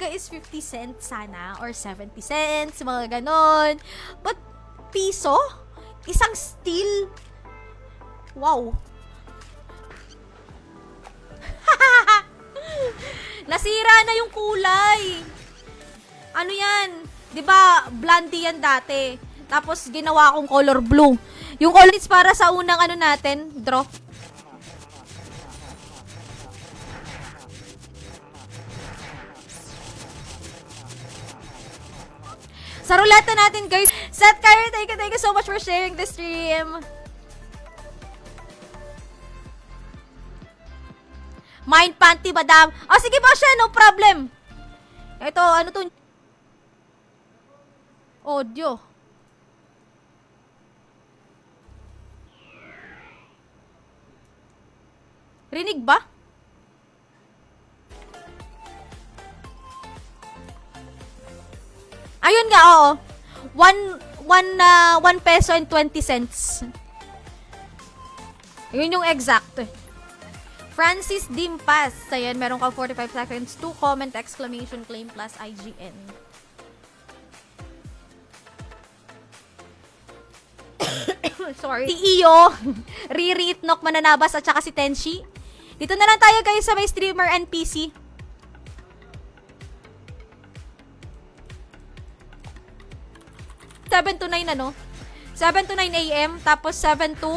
halaga is 50 cents sana or 70 cents, mga ganon. But piso? Isang steel? Wow. Nasira na yung kulay. Ano yan? 'Di ba blondie yan dati? Tapos ginawa akong color blue. Yung color is para sa unang ano natin, draw. Sa ruleta natin, guys. Seth Kyrie, thank you so much for sharing the stream. Mind panty, madam. Oh, sige po siya, no problem. Ito, ano to? Audio. Rinig ba? Ayun nga, oo. 1 peso and 20 cents. Yun yung exact. Francis Dimpas. Ayan, meron kang 45 seconds to comment, exclamation, claim plus IGN. Sorry. Si Iyo, Riri Itnok Mananabas at saka si Tenshi. Dito na lang tayo guys sa may streamer NPC. (7 to 9 ano? 7 to 9 AM, tapos 7 to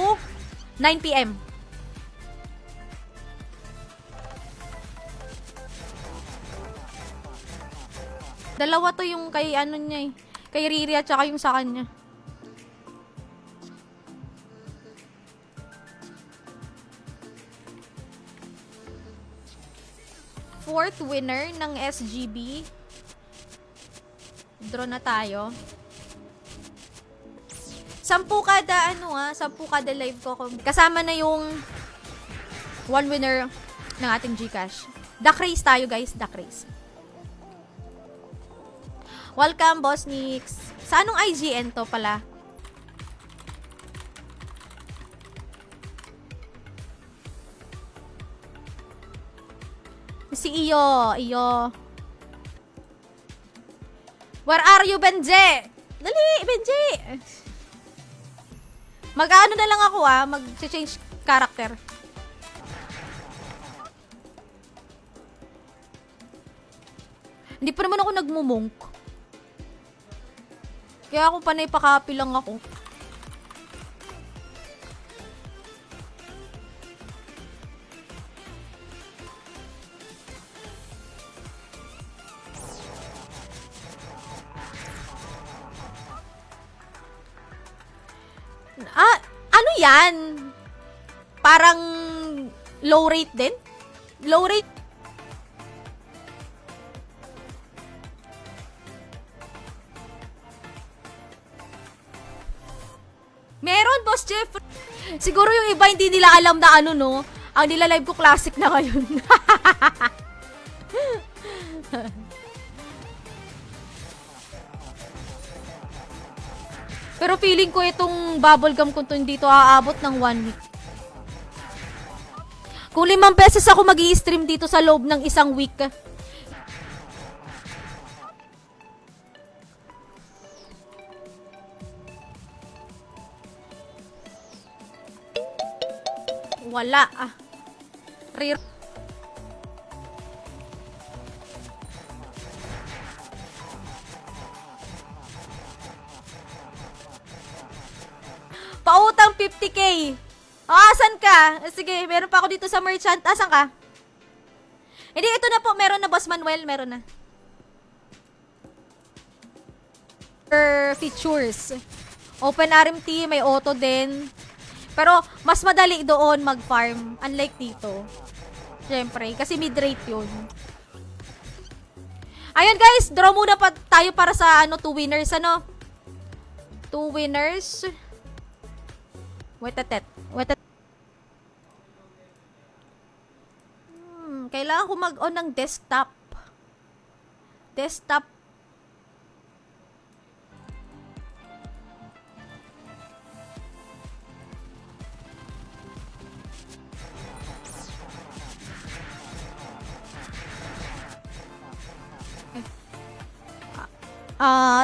9 PM. Dalawa to yung kay ano niya eh. Kay Riri at saka yung sa kanya. Fourth winner ng SGB. Draw na tayo. 10 kada ano 10 kada live ko. Kasama na yung 1 winner ng ating GCash. Duck race tayo guys, duck race. Welcome, Boss Nix. Sa anong IGN to pala? Si Iyo. Where are you, Benje? Dali, Benje! Mag-ano na lang ako mag-change character. Hindi pa naman ako nagmumonk. Kaya ako panay pa-copy lang ako. Ano yan? Parang low rate din? Low rate? Meron, Boss Jeff. Siguro yung iba hindi nila alam na ano, no? Ang nila live ko classic na ngayon. Pero feeling ko itong bubblegum ko dito aabot ng 1 week. Kung 5 pesos ako mag-i-stream dito sa loob ng isang week. Wala. Pautang 50k. Asan ka? Sige, meron pa ako dito sa merchant. Asan ka? Hindi, ito na po. Meron na, Boss Manuel. Meron na. Features. Open RMT, may auto din. Pero, mas madali doon mag-farm. Unlike dito. Siyempre, kasi mid-rate yun. Ayun guys, draw muna pa tayo para sa 2 winners, 2 winners. Wait a tet. Kailangan ko mag-on ng desktop. Desktop.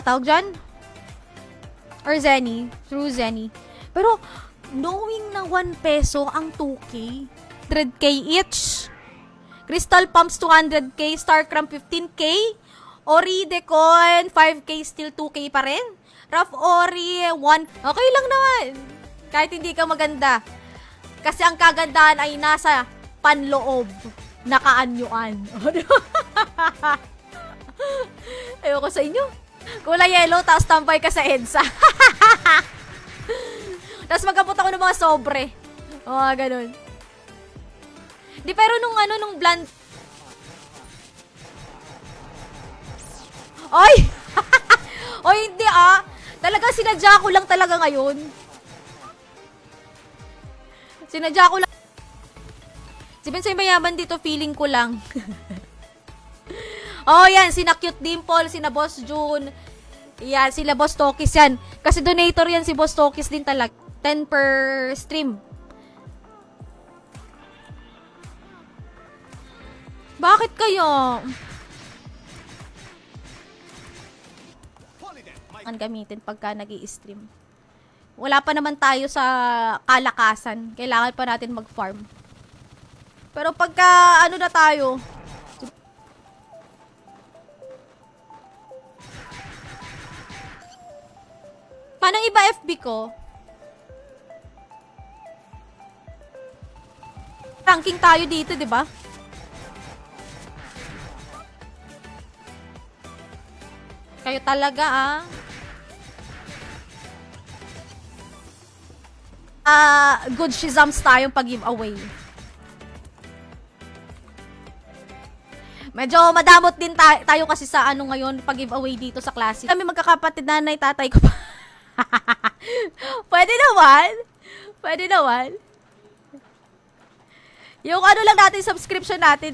tawag dyan? Or Zenny. Through Zenny. Pero, knowing na 1 peso ang 2K, 100k each. Crystal Pumps 200k, Starcram 15k, Ori Decon 5k still 2k pa rin. Rough Ori 1, okay lang naman. Kahit hindi ka maganda. Kasi ang kagandahan ay nasa panloob, nakaanyuan. Ayoko sa inyo. Kulay yellow, tapos tambay ka sa EDSA. Tapos magkabot ako ng mga sobre. O, ganun. Di, pero nung bland... Oy! Oy, hindi Talaga sinadya ko lang talaga ngayon. Sinadya ko lang. Si Bensay mayaman dito, feeling ko lang. Oh, yan. Sina Cute Dimple, sina Boss June. Yan, sila Boss Tokis yan. Kasi donator yan si Boss Tokis din talaga. 10 per stream. Bakit kayo? Ang gamitin pagka nag-i-stream. Wala pa naman tayo sa kalakasan. Kailangan pa natin mag-farm. Pero pagka ano na tayo, paano iba FB ko? Ranking tayo dito, di ba? Kayo talaga, good shizams tayong pag-giveaway. Medyo madamot din tayo kasi sa ano ngayon, pag-giveaway dito sa klase. Kami magkakapatid, nanay, tatay ko pa. Pwede naman. Pwede naman. Yung ano lang natin, subscription natin.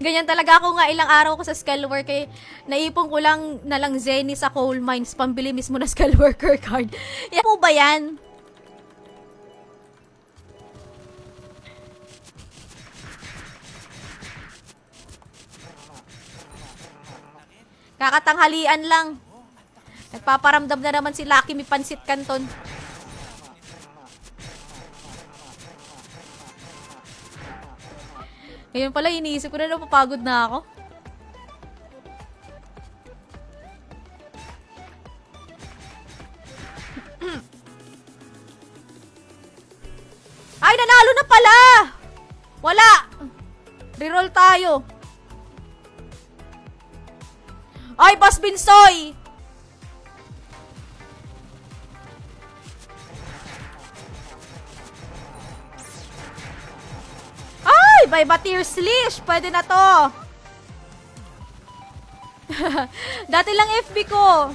Ganyan talaga ako nga ilang araw ko sa skull work eh. Naipon ko lang na lang Zenny sa coal mines, pambili mismo na skull worker card. Yan po ba yan? Kakatanghalian lang. Nagpaparamdam na naman si Lucky may pansit canton. Ngayon pala, iniisip ko na napapagod na ako. Ay, nanalo na pala! Wala! Reroll tayo. Ay, Boss Binsoy! By Batir Slish. Pwede na to. Dati lang FB ko.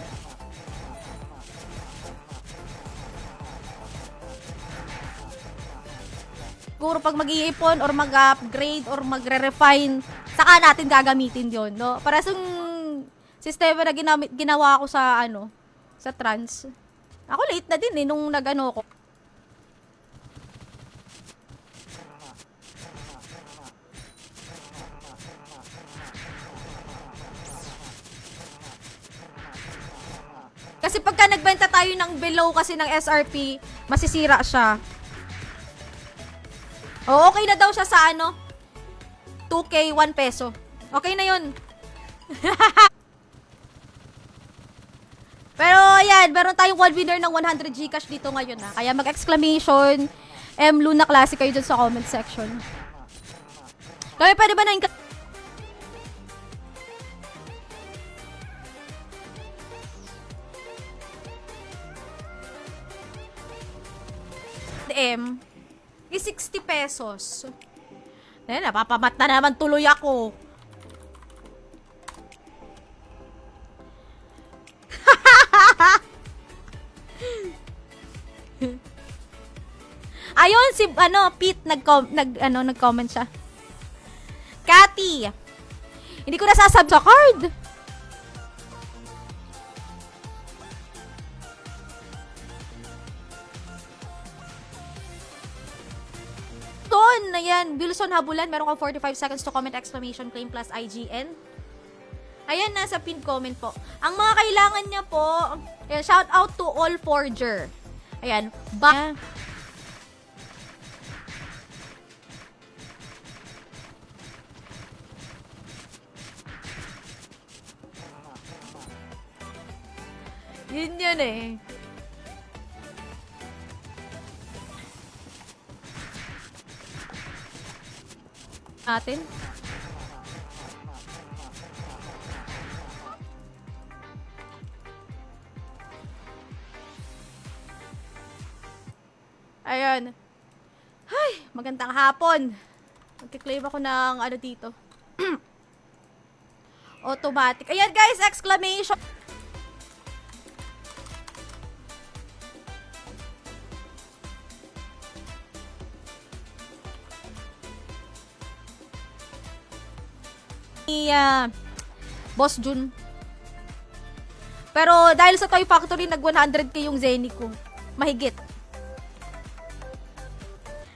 Siguro pag mag-iipon or mag-upgrade or magre-refine, saka natin gagamitin yon, no? Para sa sistema na ginawa ko sa sa trans. Ako late na din nung nag-ano ko. Kasi pagka nagbenta tayo ng below kasi ng SRP, masisira siya. O, okay na daw siya sa 2K, 1 peso. Okay na yun. Pero, yan, meron tayong one winner ng 100 Gcash dito ngayon, Kaya mag-exclamation, Luna Classic kayo dyan sa comment section. Kaya pwede ba na is 60 pesos. Napapamat na naman tuloy ako. Ayun, si Pete nag-comment siya. Cathy, hindi ko nasasab sa card. Wilson na yan. Wilson Habulan, meron kang 45 seconds to comment exclamation claim plus IGN. Ayan, nasa pinned comment po. Ang mga kailangan niya po, ayan, shout out to all forger. Ayan, yun yun eh. Natin. Ayan. Ay, magandang hapon. Magkiklaim ako ng ano dito. Automatic. Ayan guys, exclamation. Ni Boss Jun. Pero dahil sa Toy Factory, nag 100k yung Zenny ko. Mahigit.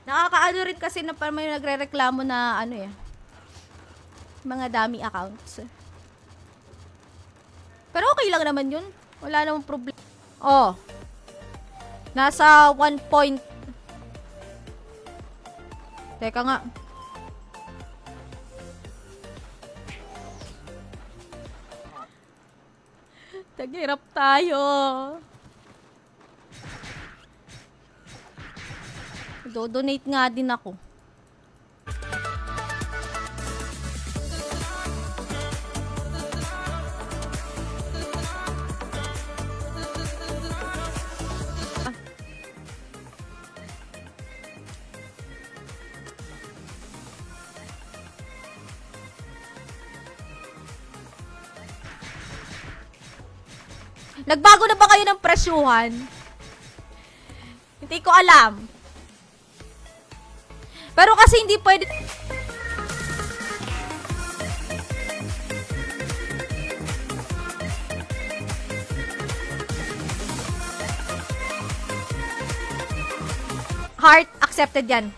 Nakakaano rin kasi na may nagre-reklamo na ano eh. Mga dummy accounts. Pero okay lang naman yun. Wala namang problema. Oh. Nasa 1 point. Teka nga. Taghirap tayo. Do-donate nga din ako. Nagbago na ba kayo ng presyuhan? Hindi ko alam. Pero kasi hindi pwede... Heart, accepted yan.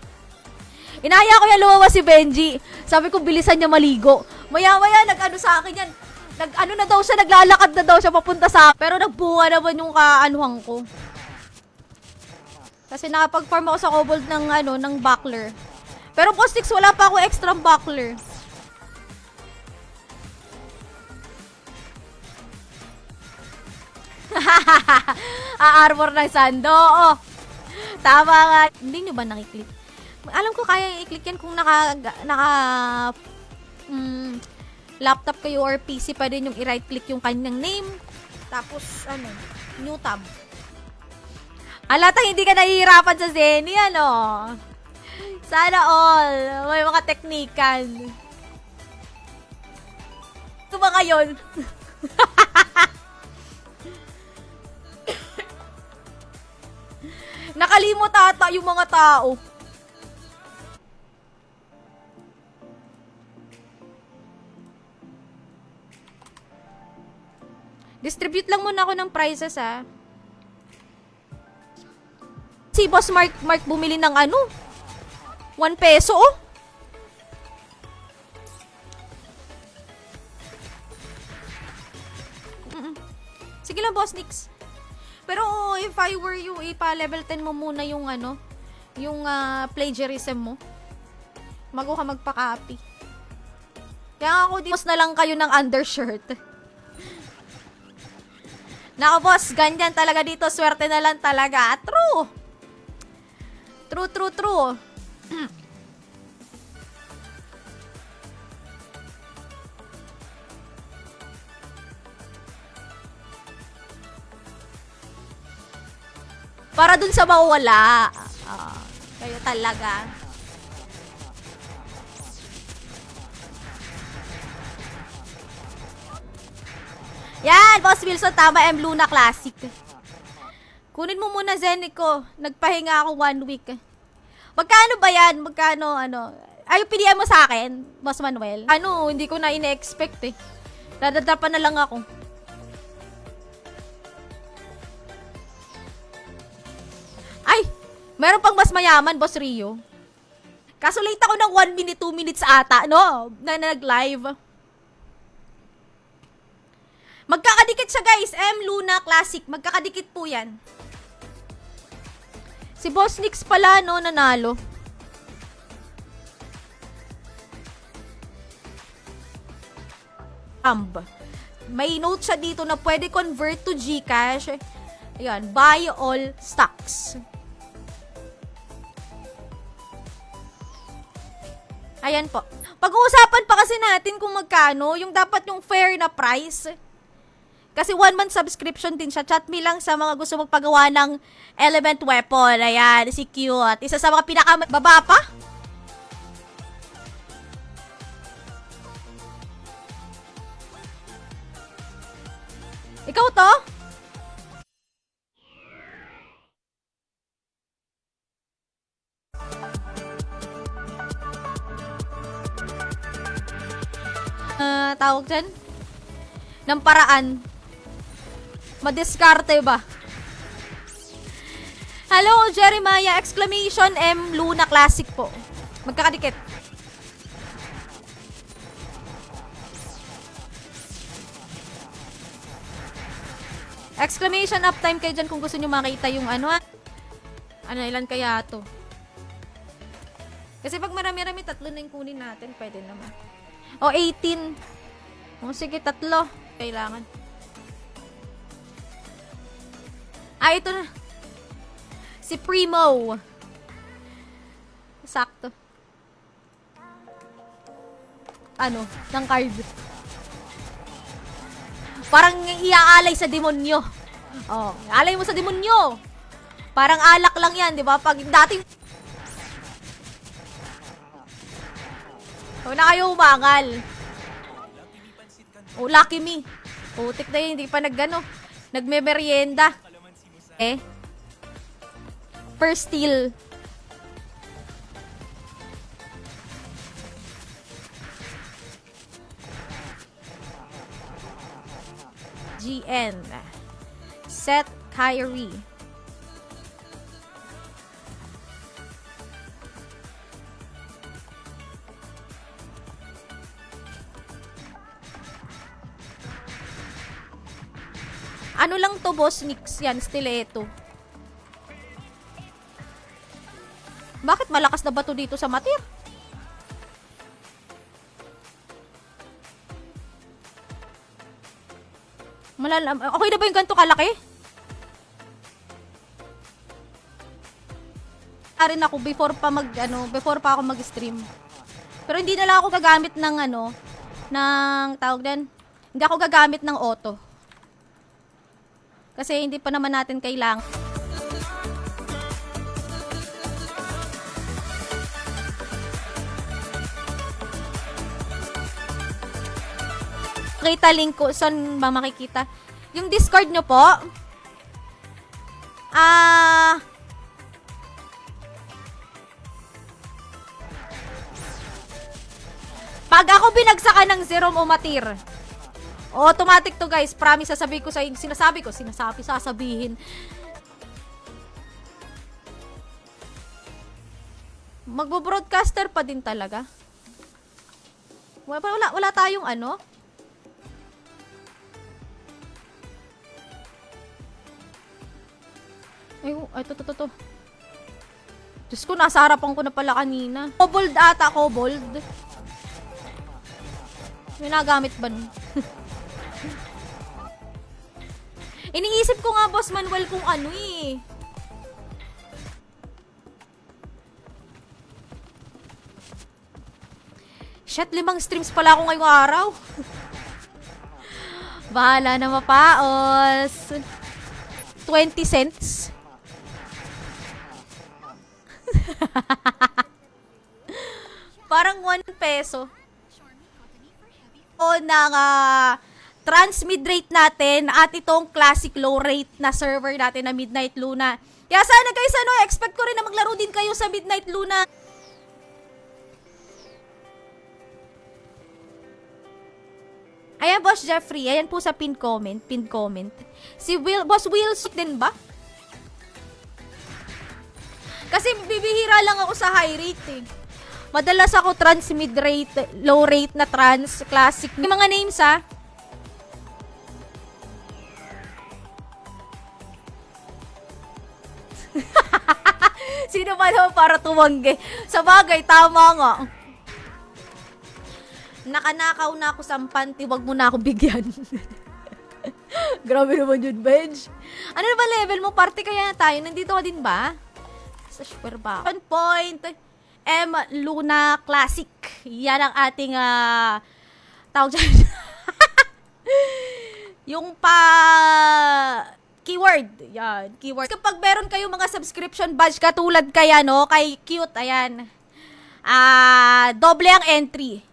Inaya ko yan lumawa si Benji. Sabi ko, bilisan niya maligo. Maya-maya, nag-ano sa akin yan. Nag-ano na daw siya, naglalakad na daw siya papunta sa akin. Pero nagbunga naman yung kaanuhan ko. Kasi nakapag-farm ako sa kobold ng, ano, ng buckler. Pero Postix, wala pa ako extra buckler. Armor ng Sando. Oh. Tama nga. Hindi nyo ba nakiklik? Alam ko kaya i-click yan kung laptop kayo or PC, pwede yung i-right click yung kanyang name. Tapos, ano, new tab. Alatang hindi ka nahihirapan sa Zenny, ano? Sana all. May mga teknikan. Ito ba ngayon? Nakalimot ata yung mga tao. Distribute lang muna ako ng prices, ha. Si Boss Mark bumili ng ano? 1 peso, oh. Sige lang, Boss Nix. Pero if I were you, ipa-level 10 mo muna yung ano, yung plagiarism mo. Bago ka magpa-copy. Kaya ako, di na lang kayo ng undershirt. Naka, boss, ganyan talaga dito. Swerte na lang talaga. True. True. Para dun sa mawala. Kayo talaga. Yan, Boss Wilson, tama, M. Luna Classic. Kunin mo muna, Zenny ko. Nagpahinga ako 1 week. Magkano ba yan? Magkano, ano? Ay, pilihan mo sa akin, Boss Manuel. Ano, hindi ko na ine-expect eh. Dadadapan na lang ako. Ay, meron pang mas mayaman, Boss Rio. Kaso late ako ng 1 minute, 2 minutes ata, no? Na nag-live. Magkakadikit siya, guys. Luna Classic. Magkakadikit po yan. Si Boss Nix pala, no, nanalo. May note siya dito na pwede convert to GCash. Ayan, buy all stocks. Ayan po. Pag-uusapan pa kasi natin kung magkano, yung dapat yung fair na price. Kasi 1 month subscription din siya. Chat me lang sa mga gusto magpagawa ng element weapon. Ayan, si Cute. Isa sa mga pinakababa pa. Ikaw to? Tawag dyan? Ng paraan. Madiskarte ba? Hello, Jeremiah! Exclamation M Luna Classic po. Magkakadikit. Exclamation uptime kayo dyan kung gusto nyo makita yung ano. Ano, ilan kaya to? Kasi pag marami-rami, 3 na yung kunin natin. Pwede naman. O, 18. O, sige, 3. Kailangan. Ito na. Si Primo. Sakto. Ano? Ng card. Parang iaalay sa demonyo. Oh, alay mo sa demonyo. Parang alak lang yan, di ba? Pag dating... Huwag na kayo umangal. Oh, lucky me. Putik na yun, hindi pa nagme-merienda. First steal. GN. Set Kyrie. Ano lang to, Boss Nix? Yan, stiletto. Bakit malakas na ba to dito sa matir? Okay na ba yung ganito kalaki? Rin ako before pa ako mag-stream. Pero hindi na lang ako gagamit ng tawag din. Hindi ako gagamit ng auto. Kasi hindi pa naman natin kailangan. Kita link ko. Saan ba makikita? Yung Discord nyo po. Pag ako binagsakan ng Zerom o Matir, automatic to, guys. Promise, sasabihin. Magbo-broadcaster pa din talaga. Wala tayong ano. Ay, to. Diyos ko, nasa harapan ko na pala kanina. Kobold ata, kobold. May nagamit ba nun? Iniisip ko nga, Boss Manuel, kung ano eh. Shit, 5 streams pala ako ngayong araw. Bahala na mapaos. 20 cents. Parang 1 peso. O ng transmid rate natin at itong classic low rate na server natin na Midnight Luna. Kaya sana guys, expect ko rin na maglaro din kayo sa Midnight Luna. Ayan, Boss Jeffrey. Ayan po sa pinned comment. Si Boss Will din ba? Kasi bibihira lang ako sa high rate eh. Madalas ako trans mid-rate, low rate na trans, classic. Yung mga names ha. Sino ba naman para tumanggi? Sa bagay, tama nga. Nakanakaw na ako sa panty, wag mo na ako bigyan. Grabe naman yun, bench. Ano na ba level mo? Party kaya na tayo? Nandito ka din ba? Sa super ba? 1 point. M. Luna Classic. Yan ang ating tawag dyan. Yung keyword. Yan, keyword. Kapag meron kayong mga subscription badge katulad kaya, no? Kay Cute, ayan. Doble ang entry.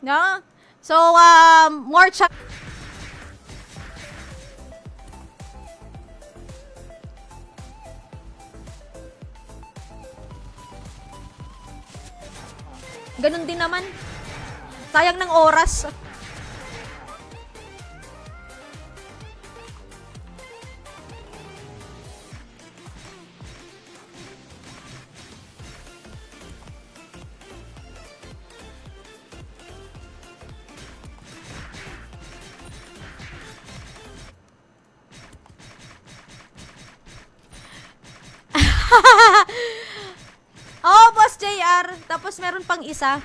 No? So, more ganun din naman. Sayang ng oras. Oh, Boss JR. Tapos meron pang isa.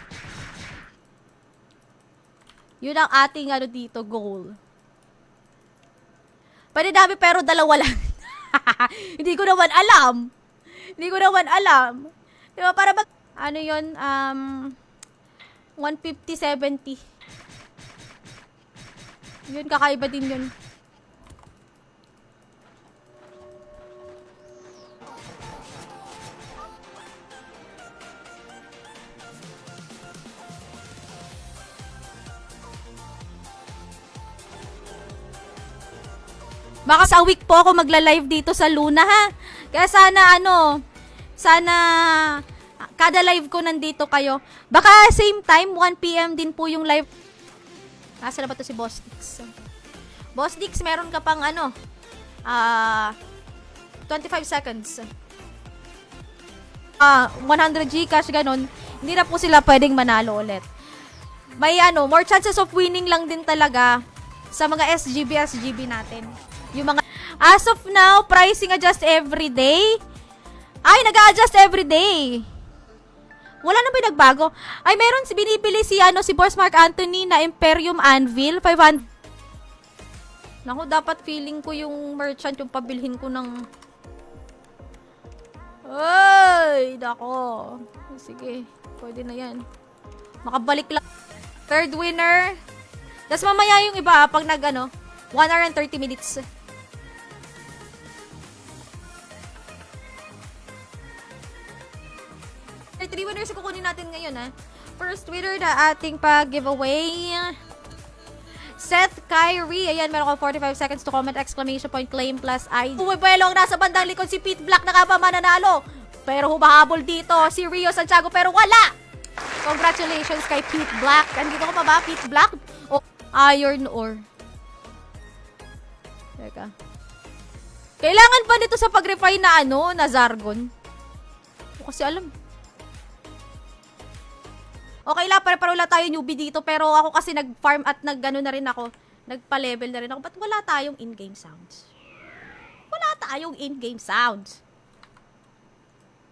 Yun ang ating dito, goal. Pwede dami pero dalawa lang. Hindi ko naman alam. Hindi ko naman alam. Diba, para ba, ano yun, 150-70. Yun, kakaiba din yun. Baka sa week po ako magla-live dito sa Luna, ha? Kaya sana kada live ko nandito kayo. Baka same time, 1 PM din po yung live. Nasa na ba to si Boss Dix? Boss Dix, meron ka pang 25 seconds. 100 Gcash, ganun. Hindi na po sila pwedeng manalo ulit. May more chances of winning lang din talaga sa mga SGB natin. Yung mga, as of now, pricing adjust every day. Ay, nag-a-adjust every day. Wala na ba nagbago? Ay, meron binibili si Boss Mark Anthony na Imperium Anvil, 500. Naku, dapat feeling ko yung merchant yung pabilhin ko ng... Ay, nako. Sige, pwede na yan. Makabalik lang. Third winner. Tapos mamaya yung iba, pag 1 hour and 30 minutes. 3 winners kukunin natin ngayon, ha. First winner na ating pag-giveaway. Seth Kyrie. Ayan, meron ko 45 seconds to comment, exclamation point, claim plus ID. Bumibelong nasa bandang likod si Pete Black na ka mananalo. Pero humahabol dito si Rio Santiago pero wala! Congratulations kay Pete Black. Andito ko pa ba, Pete Black? O iron ore. Teka. Kailangan ba nito sa pag-refine na na Zargon? O kasi alam. Okay lang, pare-paro wala tayo newbie dito, pero ako kasi nag-farm at nag-gano na rin ako. Nagpa-level na rin ako. Ba't wala tayong in-game sounds? Wala tayong in-game sounds.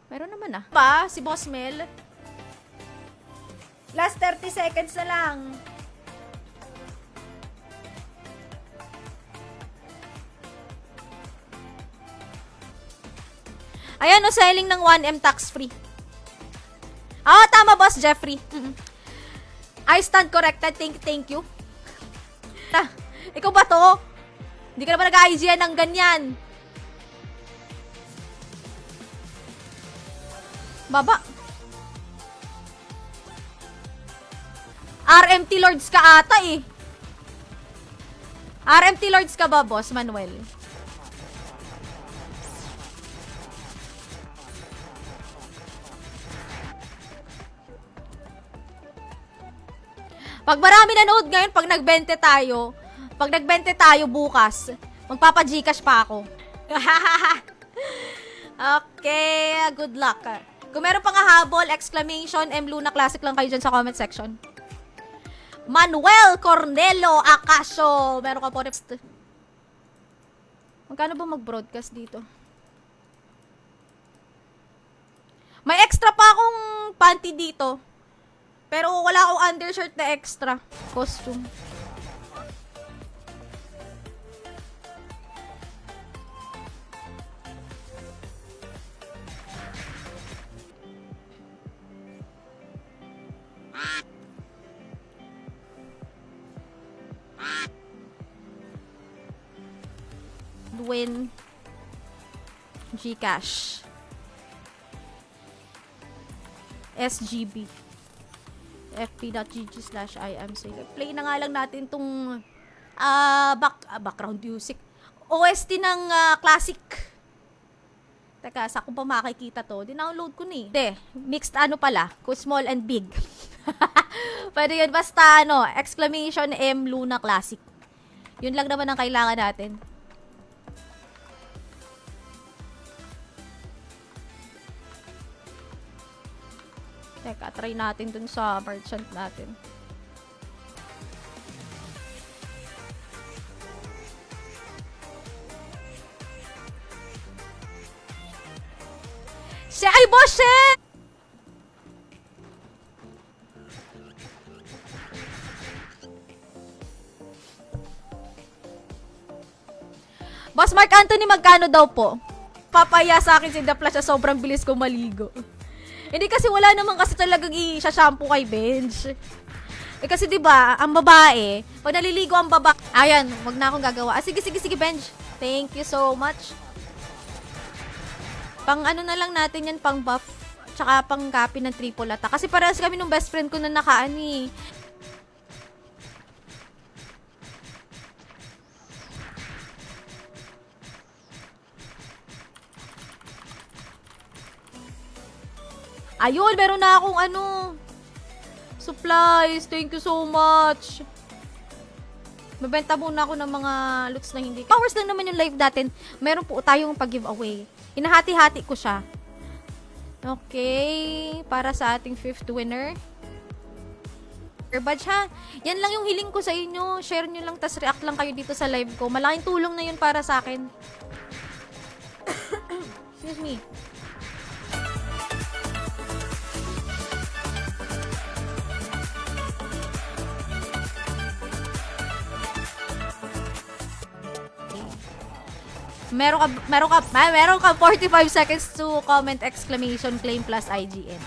Meron naman Pa, si Boss Mel. Last 30 seconds na lang. Ayan, selling ng 1M tax-free. Tama, Boss Jeffrey. I stand corrected. Thank you. Ikaw ba to? Hindi ka naman nag-IGN ng ganyan. Baba. RMT Lords ka ata eh. RMT Lords ka ba, Boss Manuel? Pag marami nanood ngayon, pag nagbente tayo bukas, magpapa-Gcash pa ako. Okay, good luck. Kung meron pang hahabol, exclamation, M Luna Classic lang kayo dyan sa comment section. Manuel Cornelo Acacio. Meron ka po next. Magkano ba mag-broadcast dito? May extra pa akong panty dito. Pero wala akong undershirt na extra. Costume. Win Gcash SGB fp.gg/imsailor. Play na nga lang natin tong background music OST ng classic. Teka, sa kung pa makikita to, dinownload ko ni. Mixed ano pala, small and big. Pwede yun, basta exclamation M Luna Classic. Yun lang naman ang kailangan natin. Teka, try natin dun sa merchant natin. Ay, boss! Boss Mark Anthony, magkano daw po? Papaya sa akin si The Flash, sobrang bilis ko maligo. Hindi kasi wala naman kasi talagang i-shampoo kay Benj. Kasi 'di ba, ang babae, pag naliligo ang ayan, wag na akong gagawa. Sige Benj. Thank you so much. Pang ano na lang natin yan, pang buff, tsaka pang copy ng triple attack. Kasi parehas kami nung best friend ko na nakaani. Ayun, meron na akong supplies. Thank you so much. Mabenta muna ako ng mga loots na hindi. Hours lang naman yung live natin. Meron po tayong pag-giveaway. Hinahati-hati ko siya. Okay. Para sa ating 5th winner. Badge ha. Yan lang yung hiling ko sa inyo. Share nyo lang, tas react lang kayo dito sa live ko. Malaking tulong na yun para sa akin. Excuse me. Meron ka 45 seconds to comment exclamation claim plus IGN.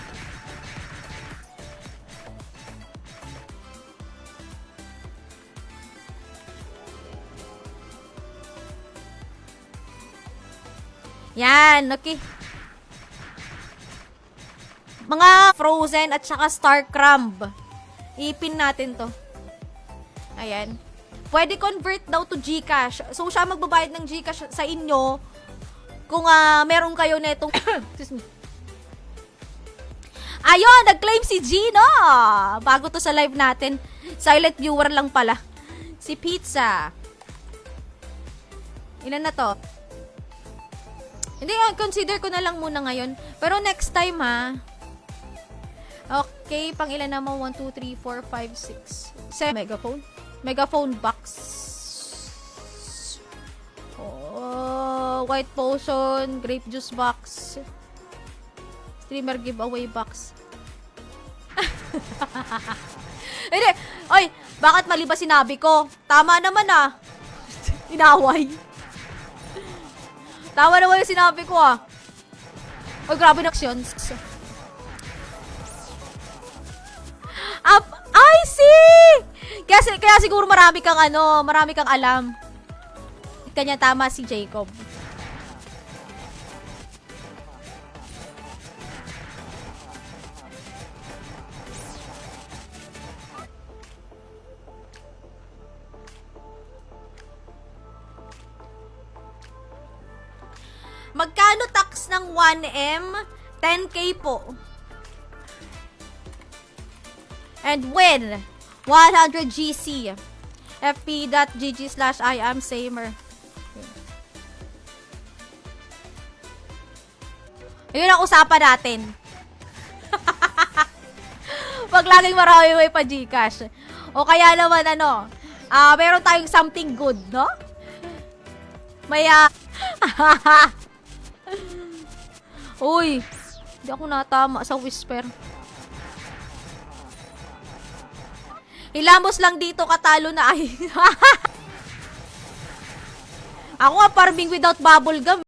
Yan, okay. Mga Frozen at saka Star Crumb. Ipin natin to. Ayan. Pwede convert daw to Gcash. So, siya magbabayad ng Gcash sa inyo kung meron kayo netong... Excuse me. Ayun, nag-claim si Gino. Bago to sa live natin. Silent viewer lang pala. Si Pizza. Ilan na to? Hindi, consider ko na lang muna ngayon. Pero next time ha. Okay, pang ilan naman? 1, 2, 3, 4, 5, 6, 7. Megaphone box. Oh, white potion, grape juice box. Streamer giveaway box. Hindi. Oy, bakit mali ba sinabi ko? Tama naman Inaway. Tama naman yung sinabi ko Oy, grabe na actions. I see! Kaya siguro marami kang alam. Kanya tama si Jacob. Magkano tax ng 1M? 10K po. And win 100 GC fp.gg/iamsamer. Ayun ang usapan natin. Pag laging marami may pa Gcash. O kaya naman ano, meron tayong something good, no? May Uy, hindi ako natama sa whisper. Hilamos lang dito, katalo na ay. Ako nga farming without bubble gum.